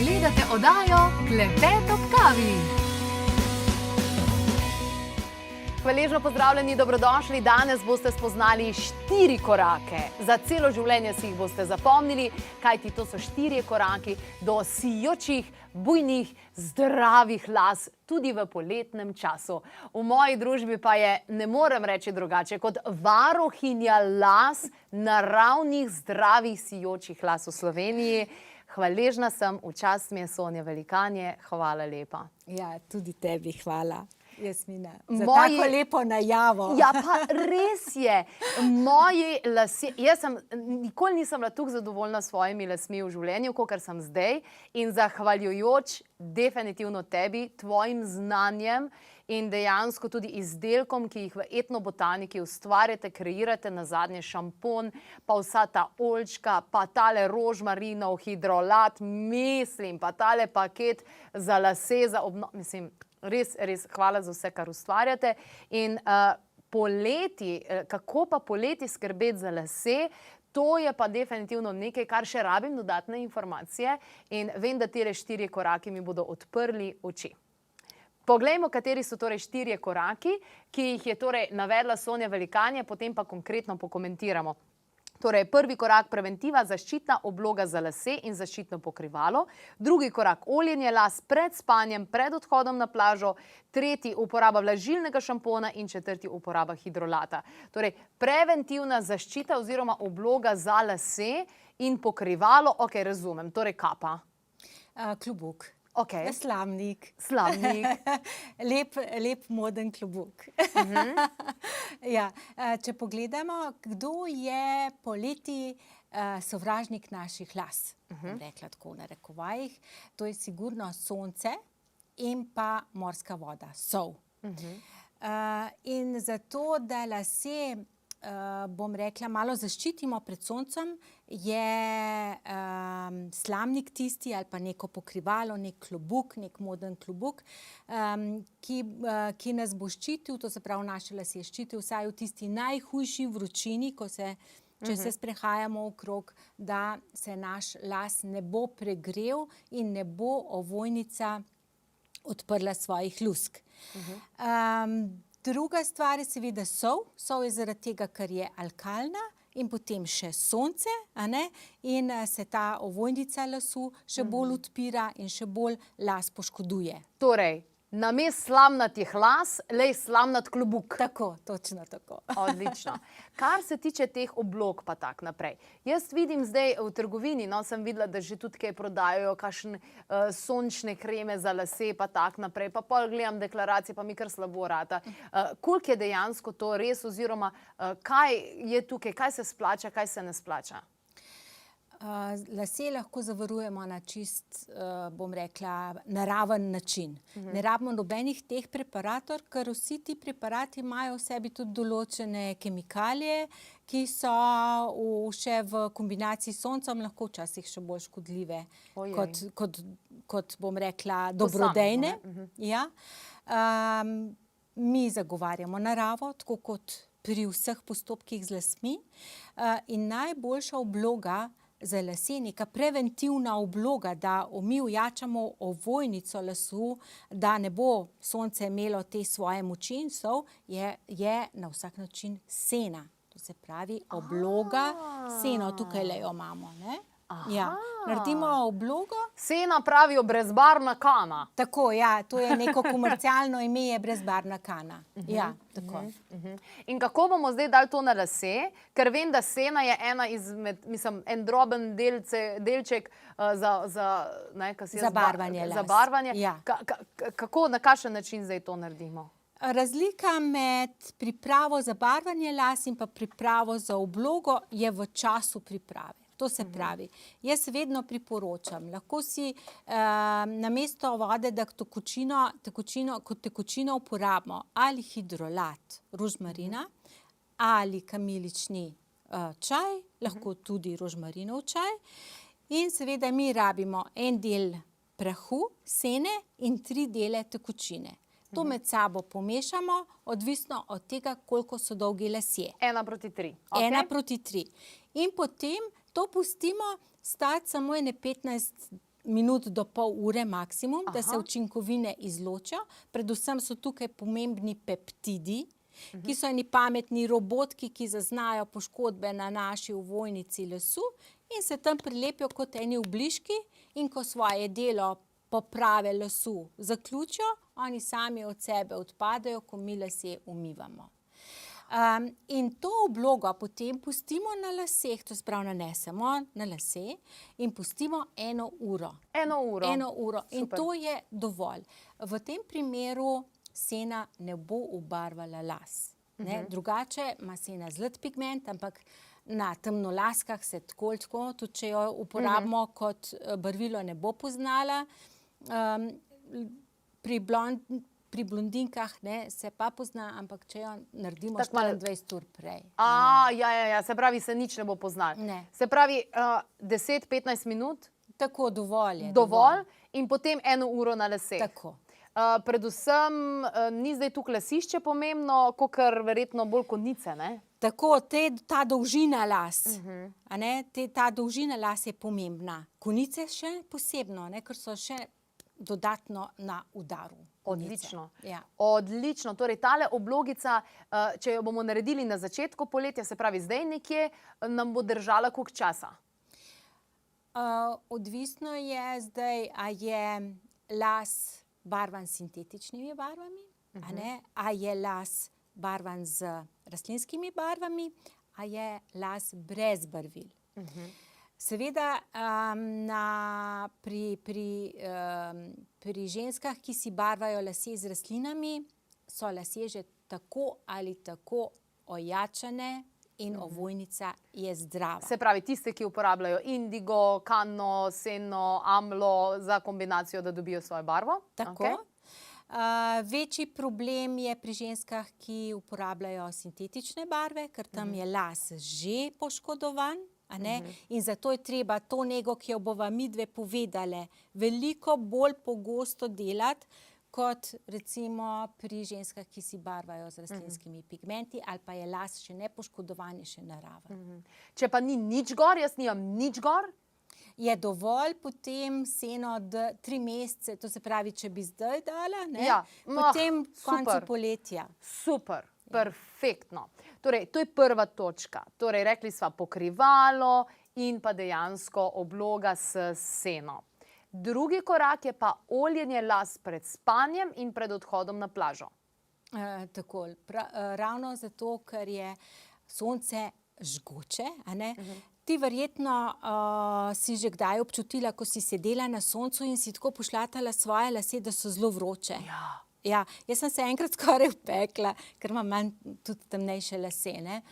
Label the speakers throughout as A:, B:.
A: Gledate oddajo Klepet ob kavi. Hvaležno pozdravljeni, dobrodošli. Danes boste spoznali 4 korake. Za celo življenje si jih boste zapomnili, kajti to so 4 koraki do sijočih, bujnih, zdravih las, tudi v poletnem času. V moji družbi pa je, ne morem reči drugače, kot varuhinja las, naravnih, zdravih, sijočih las v Sloveniji. Hvaležna sem, v čast mi je Sonja Velikanje, hvala lepa.
B: Ja, tudi tebi hvala, Jasmina, za tako lepo najavo.
A: Ja, pa res je. Moji lasje, nikoli nisem bila tako zadovoljna s svojimi lasmi v življenju, kakor sem zdaj, in zahvaljujoč definitivno tebi, tvojim znanjem in dejansko tudi izdelkom, ki jih v etnobotaniki ustvarjate, kreirate, nazadnje šampon, pa vsa ta oljčka, pa tale rožmarinov hidrolat, pa tale paket za lase, mislim, res, hvala za vse, kar ustvarjate. In poleti, kako pa poleti skrbeti za lase, to je pa definitivno nekaj, kar še rabim dodatne informacije in vem, da tile 4 koraki mi bodo odprli oči. Poglejmo, kateri so torej 4 koraki, ki jih je torej navedla Sonja Velikanje, potem pa konkretno pokomentiramo. Torej, prvi korak preventiva, zaščitna obloga za lase in zaščitno pokrivalo. Drugi korak, oljenje las pred spanjem, pred odhodom na plažo. Tretji, uporaba vlažilnega šampona in četrti, uporaba hidrolata. Torej, preventivna zaščita oziroma obloga za lase in pokrivalo, ok, razumem, torej kapa.
B: Klobuk.
A: Okay.
B: Slamnik. Lep moden klobuk. Ja, če pogledamo, kdo je poleti sovražnik naših las, rekla tako v narekovajih, to je sigurno sonce in pa morska voda, sol. In zato, da lase, bom rekla, malo zaščitimo pred soncem, je slamnik tisti ali pa neko pokrivalo, nek klobuk, nek moden klobuk, ki nas bo ščitil, to se pravi naše lase ščitil, vsaj v tisti najhujši vročini, če se sprehajamo okrog, da se naš las ne bo pregrel in ne bo ovojnica odprla svojih lusk. Druga stvar je seveda sol. Sol je zaradi tega, ker je alkalna, in potem še sonce, in se ta ovojnica lasu še bolj odpira in še bolj las poškoduje.
A: Torej, namesto slamnatih las, lej slamnat klobuk.
B: Tako, točno tako.
A: Odlično. Kar se tiče teh oblog pa tak naprej. Jaz vidim zdaj v trgovini, sem videla, da že tudi kaj prodajajo, kakšne sončne kreme za lase pa tak naprej, pa pol gledam deklaracije, pa mi kar slabo rata. Koliko je dejansko to res, oziroma kaj je tukaj, kaj se splača, kaj se ne splača?
B: Lase lahko zavarujemo na čist, bom rekla, naraven način. Ne rabimo nobenih teh preparatov, ker vsi ti preparati imajo v sebi tudi določene kemikalije, ki so še v kombinaciji s soncem lahko včasih še bolj škodljive, kot bom rekla, dobrodejne. Mi zagovarjamo naravo, tako kot pri vseh postopkih z lasmi, in najboljša obloga za lase, neka preventivna obloga, da mi ojačamo ovojnico lasu, da ne bo sonce imelo te svoje moči in sol, je na vsak način sena. To se pravi obloga seno, tukaj jo imamo. Ja, naredimo oblogo.
A: Sena pravijo brezbarvna kana.
B: Tako, ja, to je neko komercialno ime, je brezbarvna kana. Ja, tako.
A: In kako bomo zdaj dali to na lase? Ker vem, da sena je ena izmed, en droben delček
B: za barvanje las.
A: Za barvanje. Kako, na kakšen način zdaj to naredimo?
B: Razlika med pripravo za barvanje las in pa pripravo za oblogo je v času priprave. To se pravi, jaz vedno priporočam, lahko si namesto vode, da kot tekočino uporabimo ali hidrolat rožmarina ali kamilični čaj, lahko tudi rožmarinov čaj, in seveda mi rabimo en del prahu, sene in 3 dele tekočine. To med sabo pomešamo, odvisno od tega, koliko so dolgi lasje.
A: 1:3.
B: 1:3. In potem to pustimo stati samo 15 minut do pol ure maksimum, da se učinkovine izločijo. Predvsem so tukaj pomembni peptidi, ki so eni pametni robotki, ki zaznajo poškodbe na naši ovojnici lasu in se tam prilepijo kot eni obliški, in ko svoje delo poprave lasu zaključijo, oni sami od sebe odpadejo, ko mi lase umivamo. In to oblogo potem pustimo na laseh, to se pravi nanesemo na lase in pustimo 1 uro.
A: 1 uro.
B: 1 uro. In
A: Super.
B: to je dovolj. V tem primeru sena ne bo obarvala las. Ne? Drugače ima sena zlat pigment, ampak na temnolaskah se tako, tudi če jo uporabimo kot barvilo, ne bo poznala. Pri blondinkah ne, se pa pozna, ampak če jo naredimo
A: Tako malo-
B: 24 ur prej.
A: Ja, se pravi, se nič ne bo poznalo.
B: Ne.
A: Se pravi, 10-15 minut,
B: Tako dovolj je.
A: dovolj, in potem 1 uro na laseh.
B: Tako.
A: Predvsem ni zdaj tukaj lasišče pomembno, kakor verjetno bolj konice, ne?
B: Tako, ta dolžina las, a ne, ta dolžina las je pomembna. Konice še posebno, ne, ker so še dodatno na udaru. Konice.
A: Odlično.
B: Ja.
A: Odlično. Torej, tale oblogica, če jo bomo naredili na začetku poletja, se pravi zdaj nekje, nam bo držala koliko časa?
B: Odvisno je zdaj, a je las barvan s sintetičnimi barvami, a ne, a je las barvan z rastlinskimi barvami, a je las brez barvil. Seveda pri ženskah, ki si barvajo lase z rastlinami, so lasje že tako ali tako ojačane in ovojnica je zdrava.
A: Se pravi, tiste, ki uporabljajo indigo, kanno, seno, amlo za kombinacijo, da dobijo svojo barvo.
B: Tako.
A: Okej.
B: Večji problem je pri ženskah, ki uporabljajo sintetične barve, ker tam je las že poškodovan. A ne? In zato je treba to nego, ki jo bova midve povedale, veliko bolj pogosto delati, kot recimo pri ženskah, ki si barvajo z rastlinskimi pigmenti, ali pa je las še nepoškodovan in še naraven.
A: Če pa ni nič gor, jaz nimam nič gor,
B: Je dovolj potem seno 3 mesece, to se pravi, če bi zdaj dala, ne?
A: Ja.
B: Potem
A: Super.
B: koncu poletja.
A: super, perfektno. Torej, to je prva točka. Torej, rekli sva pokrivalo in pa dejansko obloga s seno. Drugi korak je pa oljenje las pred spanjem in pred odhodom na plažo.
B: Tako, ravno zato, ker je sonce žgoče, a ne? Ti verjetno si že kdaj občutila, ko si sedela na soncu in si tako pošlatala svoje lase, da so zelo vroče. Ja, jaz sem se enkrat skoraj upekla, ker imam tudi temnejše lase, ne.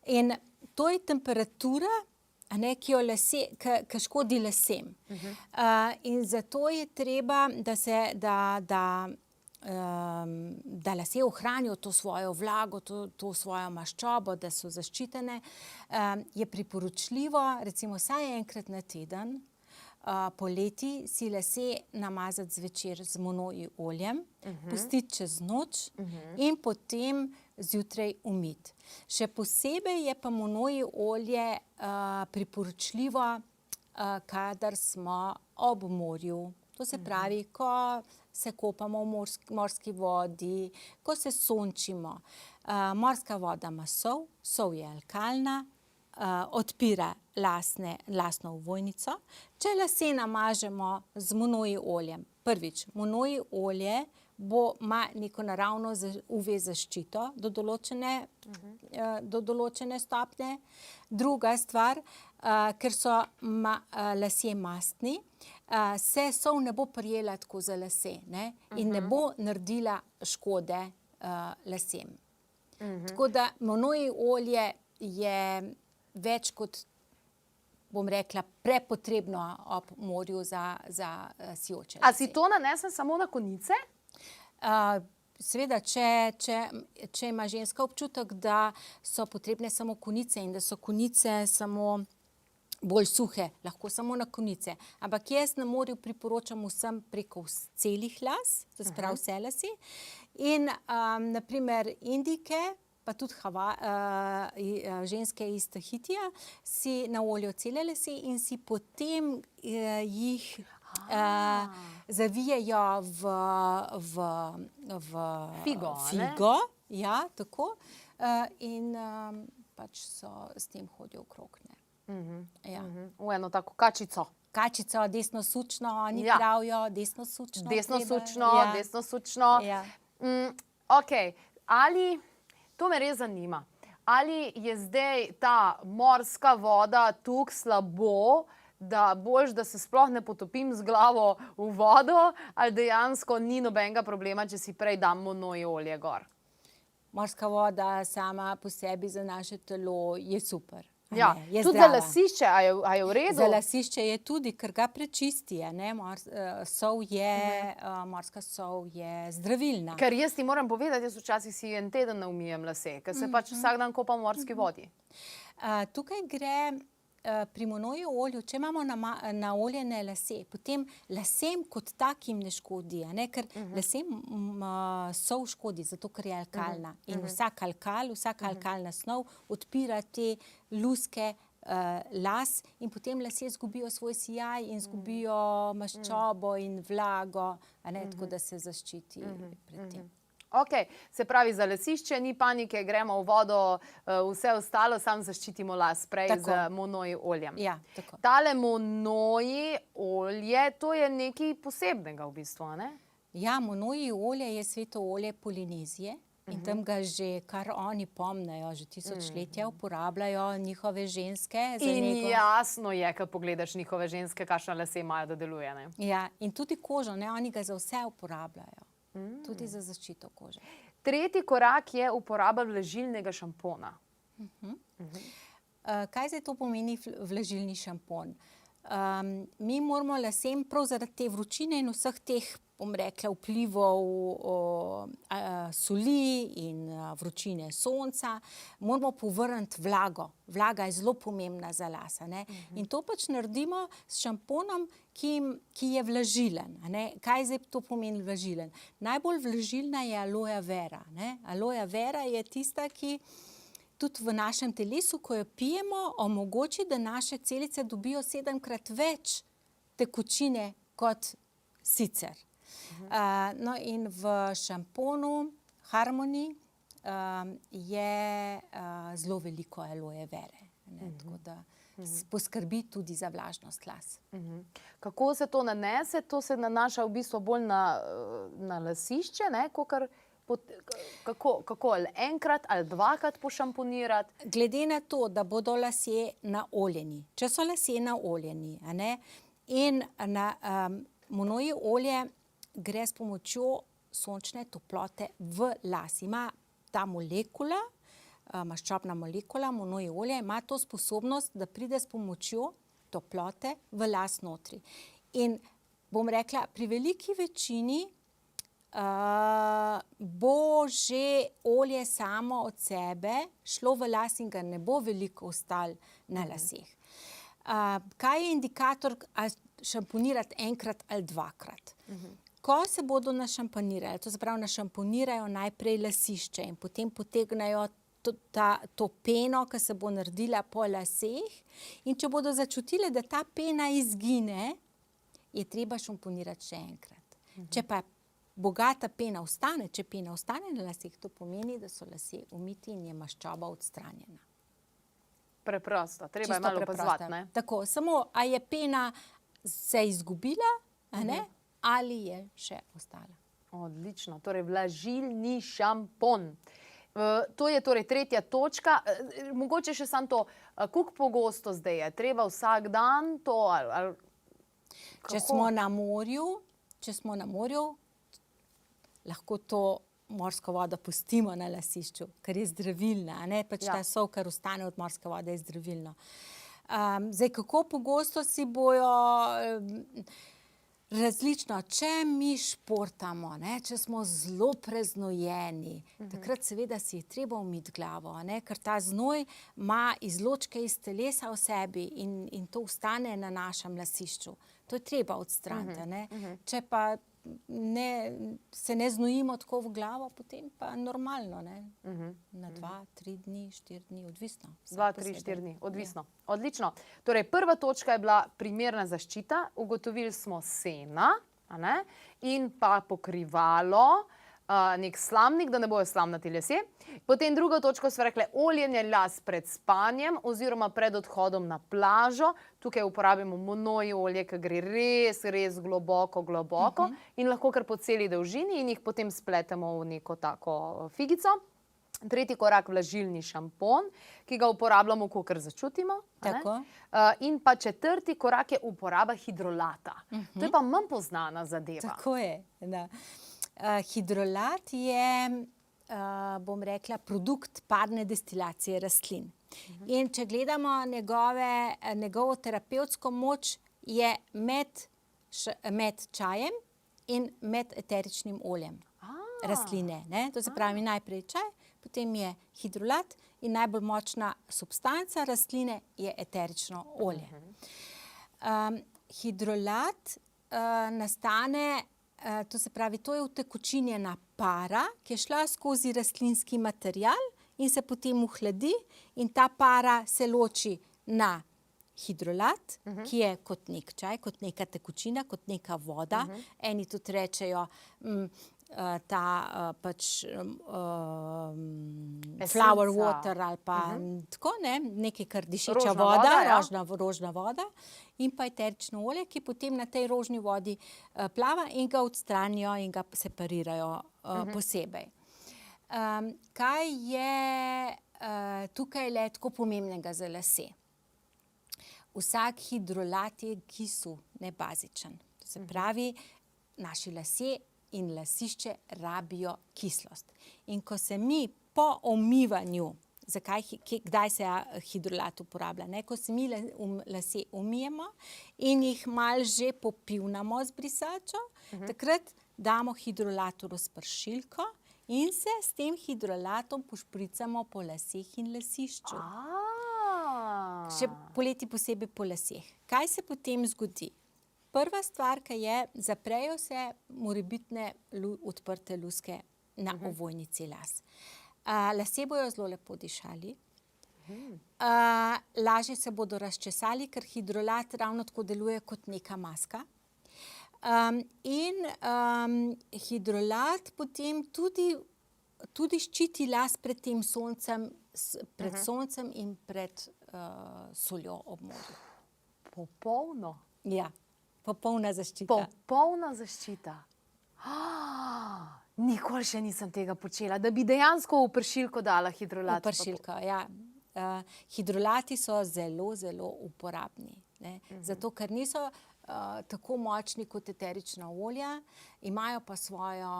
B: In to je temperatura, a ne, ki škodi lasem. In zato je treba, da lasje ohranijo to svojo vlago, to svojo maščobo, da so zaščitene, je priporočljivo, recimo vsaj enkrat na teden, poleti si lase namazati zvečer z monoji oljem, pustiti čez noč in potem zjutraj umiti. Še posebej je pa monoji olje priporočljivo, kadar smo ob morju. To se pravi, ko se kopamo v morski vodi, ko se sončimo. Morska voda ima sol, sol je alkalna, odpira lasno ovojnico. Če lase namažemo z monoji oljem, prvič, monoji olje ima neko naravno UV zaščito do določene stopnje. Druga stvar, ker so lasje mastni, se sol ne bo prijela tako za lase, ne? In ne bo naredila škode lasem. Tako da monoji olje je več kot, bom rekla, prepotrebno ob morju za sijoče lase.
A: A si to nanesem samo na konice?
B: Seveda, če ima ženska občutek, da so potrebne samo konice in da so konice samo bolj suhe, lahko samo na konice. Ampak jaz na morju priporočam vsem preko celih las, to se pravi vse lase. In na primer Indike, pa tudi ženske iz Tahitija, si na oljo cele lase in si potem jih zavijejo v
A: Figo, a ne?
B: figo, ja, tako, in pač s tem hodijo okrog, ne. Ja.
A: V eno tako kačico.
B: Kačico, desnosučno, oni
A: Ja.
B: pravijo, desnosučno.
A: Desnosučno,
B: treba, ja.
A: desnosučno.
B: Ja.
A: Ok, ali, to me res zanima, ali je zdaj ta morska voda tukaj slabo, da boljš, da se sploh ne potopim z glavo v vodo, ali dejansko ni nobenega problema, če si prej dam monoji olje gor?
B: Morska voda sama po sebi za naše telo je super. a
A: Ja,
B: ne, je
A: tudi
B: zdrava.
A: za lasišče, a je v redu?
B: Za lasišče je tudi, ker ga prečisti, a ne, sol je, morska sol je zdravilna.
A: Ker jaz ti moram povedati, jaz včasih si en teden ne umijem lase, ker se pač vsak dan kopam v morski vodi.
B: Tukaj gre pri monoji olju, če imamo naoljene lase, potem lasem kot takim ne škodi, a ne, ker lasem sol škodi, zato ker je alkalna. In vsaka alkalna snov odpira te luske las in potem lasje izgubijo svoj sijaj in izgubijo maščobo in vlago, a ne, tako da se zaščiti pred tem.
A: Ok, se pravi, za lasišče ni panike, gremo v vodo, vse ostalo, samo zaščitimo las prej
B: Tako.
A: z monoji oljem.
B: Ja, tako.
A: Tale monoji olje, to je nekaj posebnega v bistvu, a ne?
B: Ja, monoji olje je sveto olje Polinezije in tam ga že kar oni pomnejo, že tisočletja uporabljajo njihove ženske. za
A: In
B: nego.
A: jasno je, ko pogledaš njihove ženske, kakšne lase imajo, da deluje, ne?
B: Ja, in tudi kožo, ne, oni ga za vse uporabljajo. Tudi za zaščito kože.
A: Tretji korak je uporaba vlažilnega šampona.
B: Kaj zdaj to pomeni vlažilni šampon? Mi moramo lasem prav zaradi te vročine in vseh teh, bom rekla, vplivov soli in vročine sonca, moramo povrniti vlago. Vlaga je zelo pomembna za las, a ne. In to pač naredimo s šamponom, ki je vlažilen, a ne. Kaj zdaj to pomeni vlažilen? Najbolj vlažilna je aloe vera, ne. Aloe vera je tista, ki tudi v našem telesu, ko jo pijemo, omogoči, da naše celice dobijo 7-krat več tekočine kot sicer. No in v šamponu Harmony je zelo veliko aloe vere, ne, tako da poskrbi tudi za vlažnost las.
A: Kako se to nanese? To se nanaša v bistvu bolj na lasišče, ne, kako enkrat ali dvakrat pošamponirati?
B: Glede na to, da bodo lasje naoljeni, če so lasje naoljeni, a ne, in na monoji olje gre s pomočjo sončne toplote v las. Ima ta molekula, maščobna molekula, monoji olje, ima to sposobnost, da pride s pomočjo toplote v las notri. In bom rekla, pri veliki večini bo že olje samo od sebe šlo v las in ga ne bo veliko ostalo na laseh. Kaj je indikator, ali šamponirati enkrat ali dvakrat? Ko se bodo našamponirali, to se pravi, našamponirajo najprej lasišče in potem potegnejo to peno, ki se bo naredila po laseh, in če bodo začutile, da ta pena izgine, je treba šamponirati še enkrat. Če pa bogata pena ostane, če pena ostane na laseh, to pomeni, da so lasje umiti in je maščoba odstranjena.
A: Preprosto, treba je
B: Čisto
A: malo
B: preprosto.
A: opazovati, ne?
B: Tako, samo a je pena se izgubila, a ne, ali je še ostala.
A: Odlično, torej vlažilni šampon. To je torej tretja točka. Mogoče še samo to, koliko pogosto zdaj je? Treba vsak dan to ali kako?
B: Če smo na morju, lahko to morsko vodo pustimo na lasišču, ker je zdravilna, a ne, pač ta sol, kar ostane od morske vode, je zdravilno. Zdaj, kako pogosto si bojo različno, če mi športamo, ne, če smo zelo preznojeni, takrat seveda si je treba umiti glavo, a ne, ker ta znoj ima izločke iz telesa v sebi in to ostane na našem lasišču. To je treba odstraniti, a ne. Če pa se ne znojimo tako v glavo, potem pa normalno, ne? Na 2, 3 dni, 4 dni, odvisno.
A: 2, 3, 4 dni, odvisno. Odlično. Torej, prva točka je bila primerna zaščita, ugotovili smo sena, a ne? In pa pokrivalo, nek slamnik, da ne bojo slamnati lasje. Potem druga točka so rekle oljenje las pred spanjem oziroma pred odhodom na plažo. Tukaj uporabimo monoji olje, ki gre res globoko in lahko kar po celi dolžini in jih potem spletemo v neko tako figico. Tretji korak, vlažilni šampon, ki ga uporabljamo, kakor začutimo.
B: Tako.
A: In pa četrti korak je uporaba hidrolata. To je pa manj poznana zadeva.
B: Tako je, da. Hidrolat je, bom rekla, produkt parne destilacije rastlin. In če gledamo njegovo terapevtsko moč, je med čajem in med eteričnim oljem rastline. To se pravi najprej čaj, potem je hidrolat in najbolj močna substanca rastline je eterično olje. Hidrolat nastane, to se pravi, to je utekočinjena para, ki je šla skozi rastlinski material in se potem ohladi in ta para se loči na hidrolat, ki je kot nek čaj, kot neka tekočina, kot neka voda. Eni tudi rečejo pač flower water ali pa tako, nekaj, kar dišeča voda, rožna voda in pa eterično olje, ki potem na tej rožni vodi plava in ga odstranijo in ga separirajo posebej. Kaj je tukaj le tako pomembnega za lase? Vsak hidrolat je kisel, ne bazičen. To se pravi, naši lasje in lasišče rabijo kislost. In ko se mi po umivanju, kdaj se hidrolat uporablja? Ko se mi lase umijemo in jih malo že popivnamo z brisačo, takrat damo hidrolat v razpršilko in se s tem hidrolatom pošpricamo po laseh in lasišču. Še poleti posebej po laseh. Kaj se potem zgodi? Prva stvar, ki je, zaprejo se morebitne odprte luske na ovojnici las. Lasje bojo zelo lepo dišali, lažje se bodo razčesali, ker hidrolat ravno tako deluje kot neka maska. In hidrolat potem tudi ščiti las pred tem soncem, pred soncem in pred soljo ob morju.
A: Popolno.
B: Ja. Popolna zaščita.
A: Popolna zaščita. Nikoli še nisem tega počela, da bi dejansko v pršilko dala hidrolat.
B: V pršilko, ja. Hidrolati so zelo uporabni. Zato, ker niso tako močni kot eterična olja, imajo pa svojo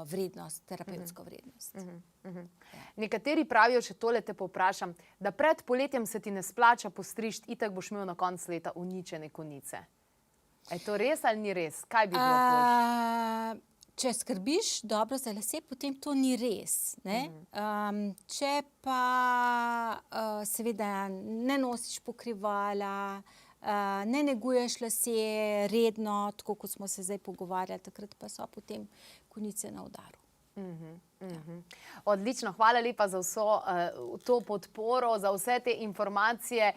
B: vrednost, terapevtsko vrednost.
A: Nekateri pravijo, še tole te povprašam, da pred poletjem se ti ne splača postrišt, itak boš imel na koncu leta uničene konice. Je to res ali ni res? Kaj bi bilo boljše?
B: Če skrbiš dobro za lase, potem to ni res. Če pa seveda ne nosiš pokrivala, ne neguješ lase redno, tako kot smo se zdaj pogovarjali, takrat pa so potem konice na udaru.
A: Odlično, hvala lepa za vso to podporo, za vse te informacije.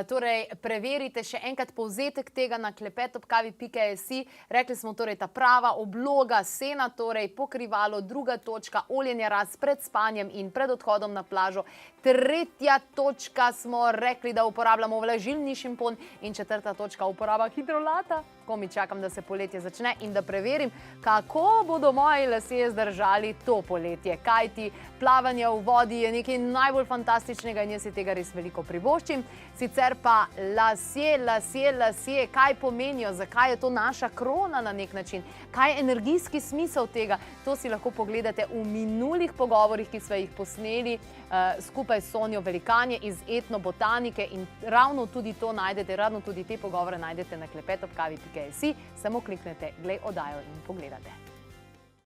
A: Torej, preverite še enkrat povzetek tega na klepet@kavi.si. Rekli smo torej ta prava obloga, sena, torej pokrivalo, druga točka, oljenje las pred spanjem in pred odhodom na plažo. Tretja točka smo rekli, da uporabljamo vlažilni šampon in četrta točka uporaba hidrolata. Komi čakam, da se poletje začne in da preverim, kako bodo moji lasje zdržali to poletje. Kajti plavanje v vodi je nekaj najbolj fantastičnega in jaz si tega res veliko privoščim. Sicer pa lasje, kaj pomenijo, zakaj je to naša krona na nek način, kaj je energijski smisel tega, to si lahko pogledate v minulih pogovorih, ki sva jih posneli skupaj s Sonjo Velikanje iz etnobotanike in ravno tudi to najdete, ravno tudi te pogovore najdete na klepet@kavi.si. Samo kliknete, glej oddajo in pogledate.